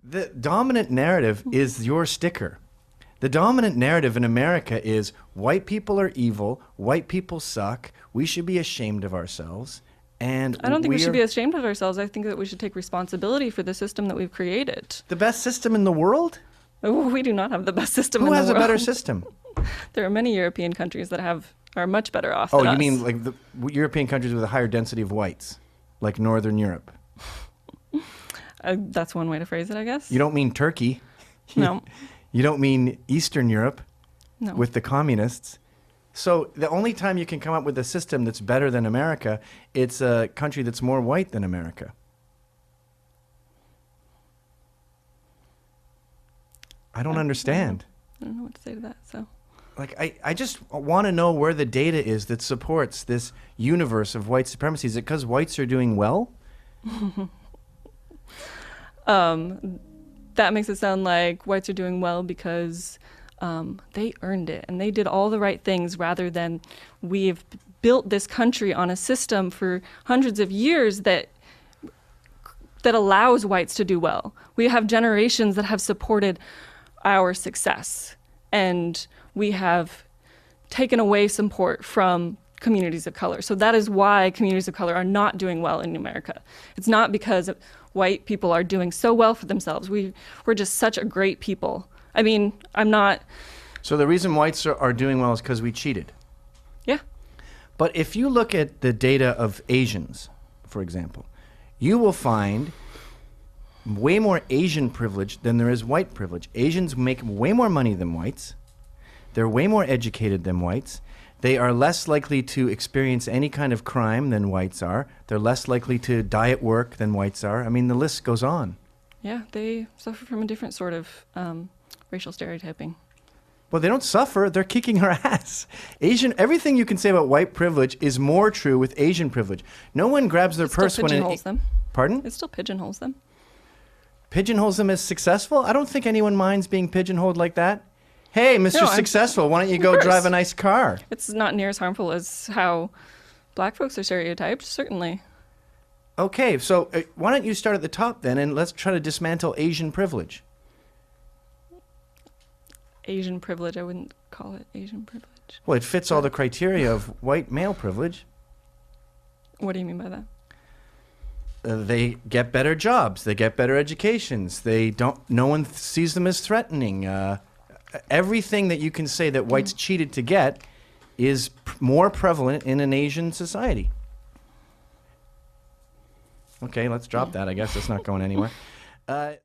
The dominant narrative is your sticker. The dominant narrative in America is white people are evil, white people suck, we should be ashamed of ourselves. And I don't think we should be ashamed of ourselves. I think that we should take responsibility for the system that we've created. The best system in the world? Oh, we do not have the best system in the world. Who has a better system? There are many European countries that are much better off than us. Oh, you mean like the European countries with a higher density of whites, like Northern Europe? That's one way to phrase it, I guess. You don't mean Turkey. No. You don't mean Eastern Europe No. with the communists. So the only time you can come up with a system that's better than America, it's a country that's more white than America. I don't understand. I don't know what to say to that. So, Like, I just want to know where the data is that supports this universe of white supremacy. Is it because whites are doing well? that makes it sound like whites are doing well because they earned it and they did all the right things, rather than we've built this country on a system for hundreds of years that allows whites to do well. We have generations that have supported our success, and we have taken away support from communities of color. So that is why communities of color are not doing well in America. It's not because white people are doing so well for themselves. We're just such a great people. I mean, I'm not... So the reason whites are doing well is because we cheated. Yeah. But if you look at the data of Asians, for example, you will find way more Asian privilege than there is white privilege. Asians make way more money than whites. They're way more educated than whites. They are less likely to experience any kind of crime than whites are. They're less likely to die at work than whites are. I mean, the list goes on. Yeah, they suffer from a different sort of racial stereotyping. Well, they don't suffer. They're kicking our ass. Everything you can say about white privilege is more true with Asian privilege. No one grabs their purse when pigeonholes them. Pardon? It still pigeonholes them. Pigeonholes them as successful? I don't think anyone minds being pigeonholed like that. Hey, Mr. Successful, why don't you go drive a nice car? It's not near as harmful as how black folks are stereotyped, certainly. Okay, so why don't you start at the top then, and let's try to dismantle Asian privilege. Asian privilege, I wouldn't call it Asian privilege. Well, it fits all the criteria of white male privilege. What do you mean by that? They get better jobs. They get better educations. No one sees them as threatening. Everything that you can say that whites cheated to get is more prevalent in an Asian society. Okay, let's drop that. I guess it's not going anywhere.